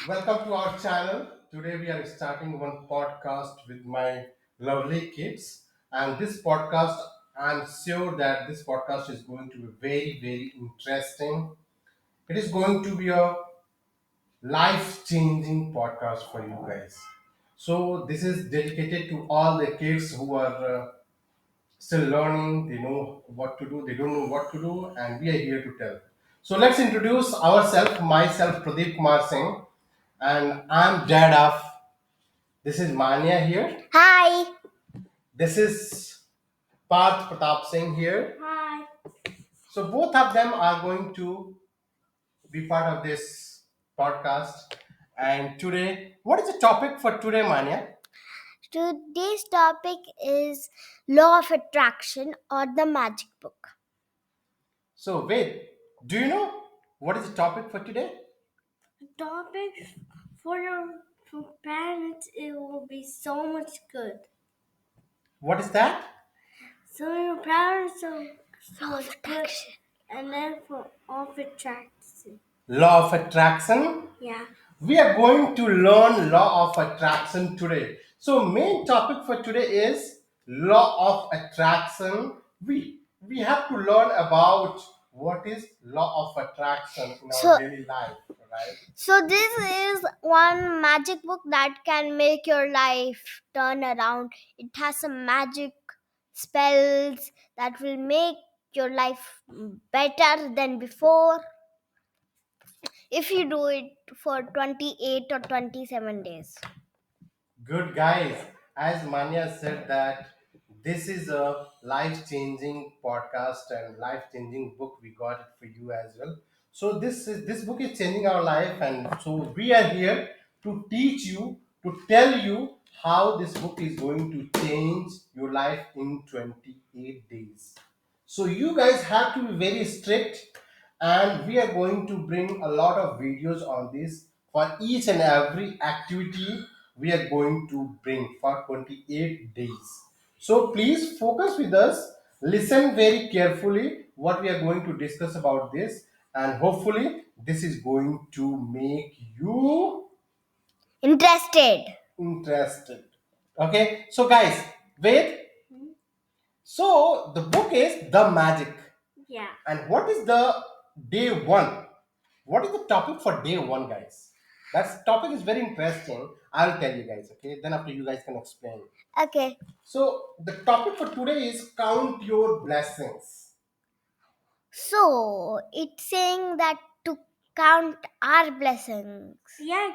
Welcome to our channel. Today we are starting one podcast with my lovely kids. And this podcast, I'm sure that this podcast is going to be very, very interesting. It is going to be a life changing podcast for you guys. So, this is dedicated to all the kids who are still learning. They know what to do, they don't know what to do, and we are here to tell. So, let's introduce ourselves. Myself, Pradeep Kumar Singh, and I'm dad of. This is Manya here. Hi. This is Parth Pratap Singh here. Hi. So both of them are going to be part of this podcast. And today, what is the topic for today, Manya? Today's topic is law of attraction or the magic book. So wait, do you know what is the topic for today? Topic for your parents, it will be so much good. What is that? So your parents are so much good, and then for of attraction. Law of attraction. Yeah. We are going to learn law of attraction today. So main topic for today is law of attraction. We have to learn about what is law of attraction in our So daily life, right? So this is one magic book that can make your life turn around. It has some magic spells that will make your life better than before if you do it for 28 or 27 days. Good guys, as Manya said that this is a life-changing podcast and life-changing book. We got it for you as well. So this book is changing our life, and so we are here to teach you, to tell you how this book is going to change your life in 28 days. So you guys have to be very strict, and we are going to bring a lot of videos on this for each and every activity we are going to bring for 28 days. So please focus with us, listen very carefully what we are going to discuss about this, and hopefully this is going to make you Interested? interested. Okay, so guys, wait. So the book is The Magic. Yeah. And what is the day one? What is the topic for day one, guys? That topic is very interesting. I'll tell you guys, okay? Then after you guys can explain. Okay. So the topic for today is count your blessings. So it's saying that to count our blessings. Yeah.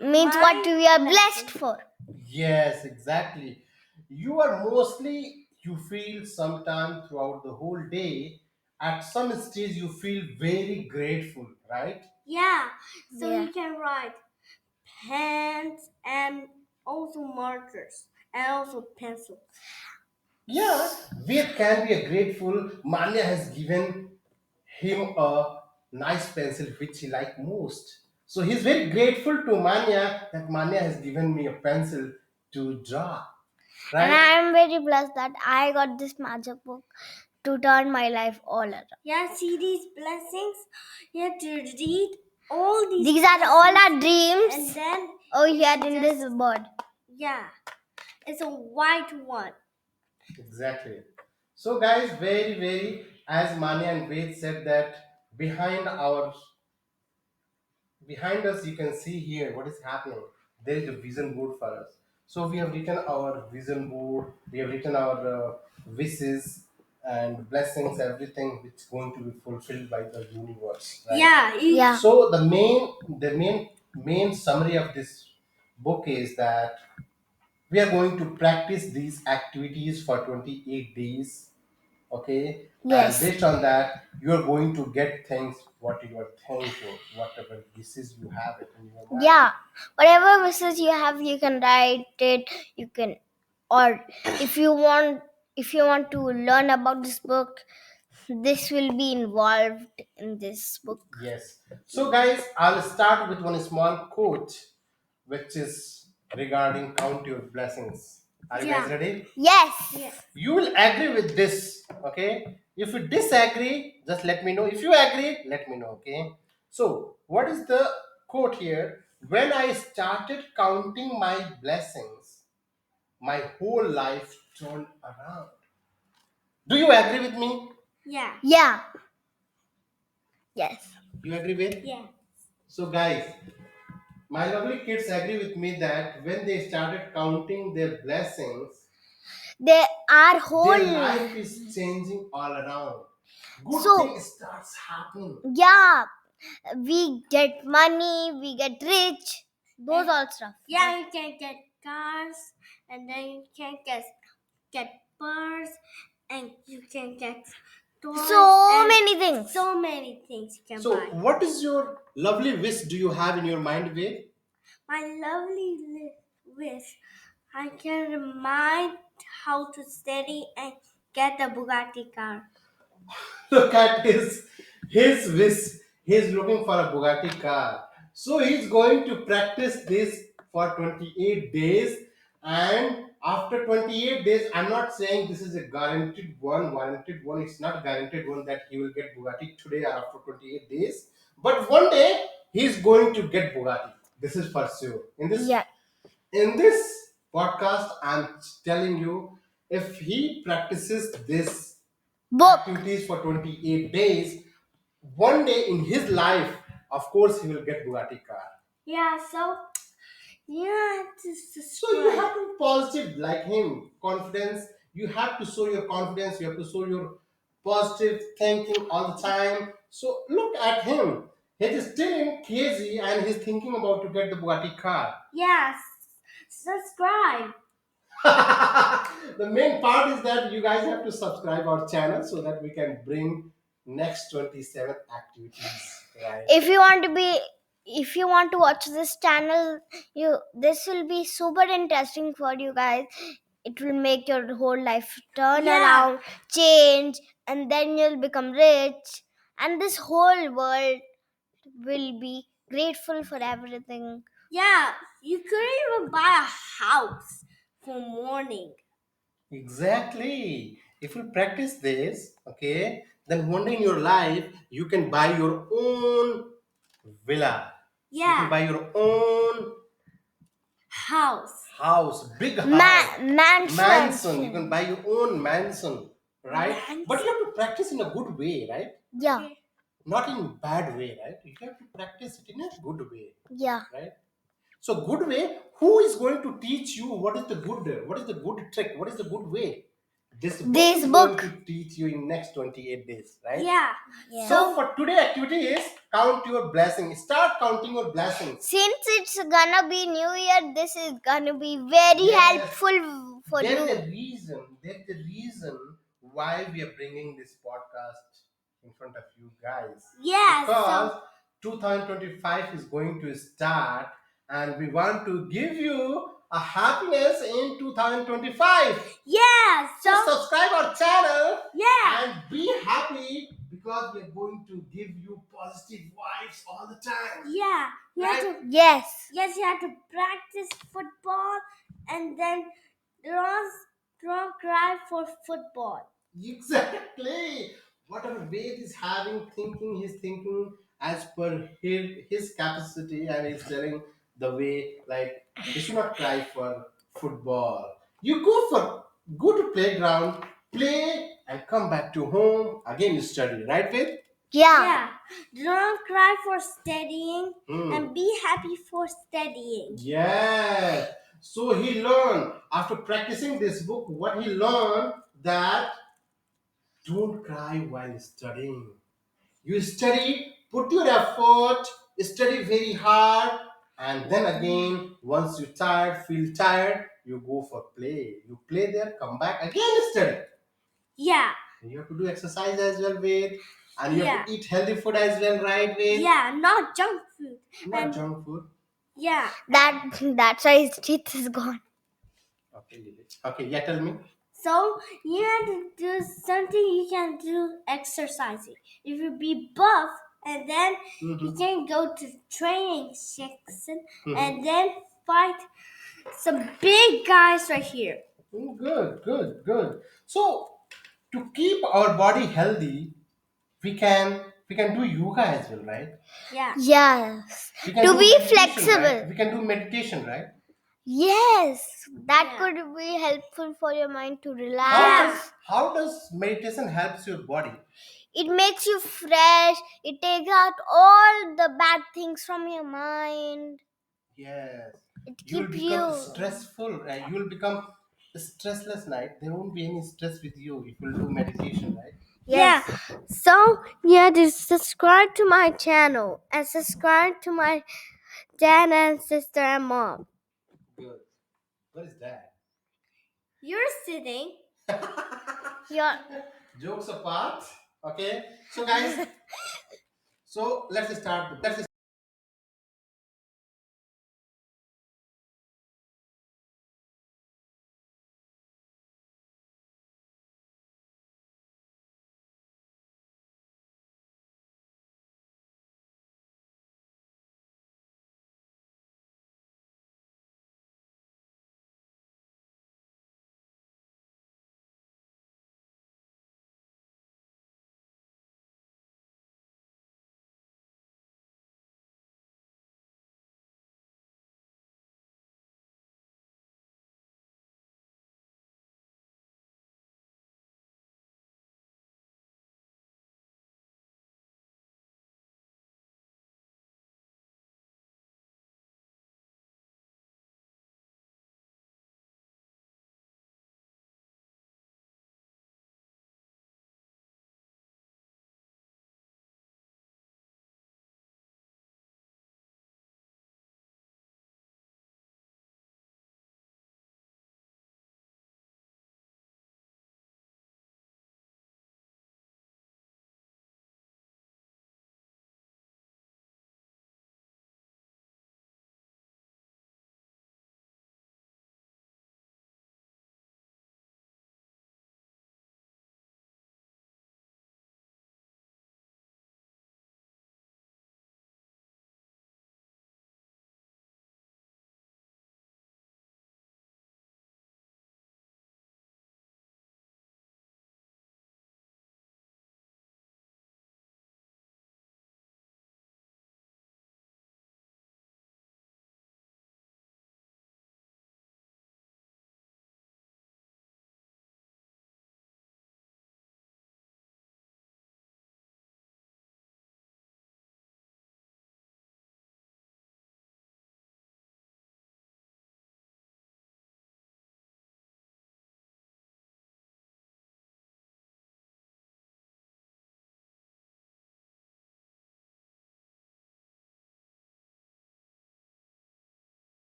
Means what we are blessed for. Yes, exactly. You are mostly, you feel sometime throughout the whole day, at some stage you feel very grateful, right? Yeah, so yeah, you can write pens and also markers and also pencils. Yeah, Ved can be a grateful. Manya has given him a nice pencil which he liked most. So he's very grateful to Manya that Manya has given me a pencil to draw. And Right? I am very blessed that I got this magic book to turn my life all around. Yeah, see these blessings? You have to read all these are all our dreams. And then here in this board. Yeah, it's a white one. Exactly. So guys, very, very, as Manya and Ved said that behind our behind us you can see here what is happening. There is a vision board for us. So we have written our vision board, we have written our wishes and blessings, everything which is going to be fulfilled by the universe, right? Yeah. So the main summary of this book is that we are going to practice these activities for 28 days, okay? And Yes. based on that you are going to get things what you are thinking, whatever wishes you have it in your mind. Yeah. Whatever wishes you have, you can write it. You can, or if you want to learn about this book, this will be involved in this book. Yes. So guys, I'll start with one small quote which is regarding count your blessings. Are you guys ready? Yes. You will agree with this, okay? If you disagree, just let me know. If you agree, let me know, okay? So what is the quote here? When I started counting my blessings, my whole life turned around. Do you agree with me? Yeah. Yeah. Yes. You agree with? Yeah. So, guys, my lovely kids agree with me that when they started counting their blessings, They are their whole. life is changing all around. Good So things starts happening. yeah, we get money, we get rich, those all stuff. Yeah, you can get cars, and then you can get birds, and you can get toys. So and many things. So many things you can So, buy. what is your lovely wish do you have in your mind, Ved? My lovely wish, I can remind how to study and get a Bugatti car. Look at his wish. He's looking for a Bugatti car. So he's going to practice this for 28 days. And after 28 days, I'm not saying this is a guaranteed one. Guaranteed one. It's not guaranteed one that he will get Bugatti today or after 28 days. But one day he's going to get Bugatti. This is for sure. Yeah. In this podcast, I'm telling you, if he practices this Book. activities for 28 days, one day in his life, of course, he will get Bugatti car. Yeah, so you have to So you subscribe. have to be positive like him, confidence. You have to show your confidence. You have to show your positive thinking all the time. So look at him. He's still in KG and he's thinking about to get the Bugatti car. Yes, subscribe. The main part is that you guys have to subscribe our channel so that we can bring next 27 activities, right? If you want to watch this channel, you this will be super interesting for you guys. It will make your whole life turn around, change, and then you'll become rich, and this whole world will be grateful for everything. Yeah, you couldn't even buy a house for morning. Exactly. If you practice this, okay, then one day in your life you can buy your own villa. You can Yeah, buy your own house. house, big house, mansion. You can Mansion. buy your own mansion, right? But you Mansion. have to practice in a good way, right? Yeah. Okay. Not in bad way, right? You have to practice it in a good way, Yeah. right? So good way, who is going to teach you what is the good trick, what is the good way? This book This is going book. to teach you in next 28 days, right? Yeah. Yeah. So for today activity is count your blessings. Start counting your blessings. Since it's gonna be New Year, this is gonna be very Yes, helpful for there is you. a reason. There is a reason why we are bringing this podcast in front of you guys. Yes. Because 2025 is going to start, and we want to give you a happiness in 2025. Yeah. So subscribe our channel. Yeah. And be happy because we are going to give you positive vibes all the time. Yeah. You Right? have to. Yes. Yes, you have to practice football, and then don't cry for football. Exactly. Whatever Ved is having thinking, he's thinking as per his capacity, and he's telling the way like you should not cry for football. You go to playground, play, and come back to home. Again, you study, right, Ved? Yeah. Don't cry for studying, Hmm. and be happy for studying. Yes. So he learned after practicing this book. What he learned that don't cry while studying. You study, put your effort, study very hard, and then again, once you tired, feel tired, you go for play. You play there, come back again, study. Yeah. You have to do exercise as well, Ved, and you have Yeah. to eat healthy food as well, right, Ved? Yeah, not junk food. Not junk food. Yeah. That's why his teeth is gone. Okay, Lily. Okay, yeah, tell me. So you have to do something you can do exercising. If you be buff, and then you can go to training section and then fight some big guys right here. Good, good, good. So, to keep our body healthy, we can We can do yoga as well, right? Yeah. Yes. We can To do be meditation, right? flexible. We can do meditation, right? Yes. That, yeah, could be helpful for your mind to How relax. does how does meditation helps your body? It makes you fresh. It takes out all the bad things from your mind. Yes. It You will keep become you. stressful. You will become stressless, right? There won't be any stress with you if you do meditation, right? Yes. Yeah. So yeah, just subscribe to my channel and subscribe to my dad and sister and mom. Good. What is that? You're sitting. You're. Jokes apart. Okay. So guys, so let's start.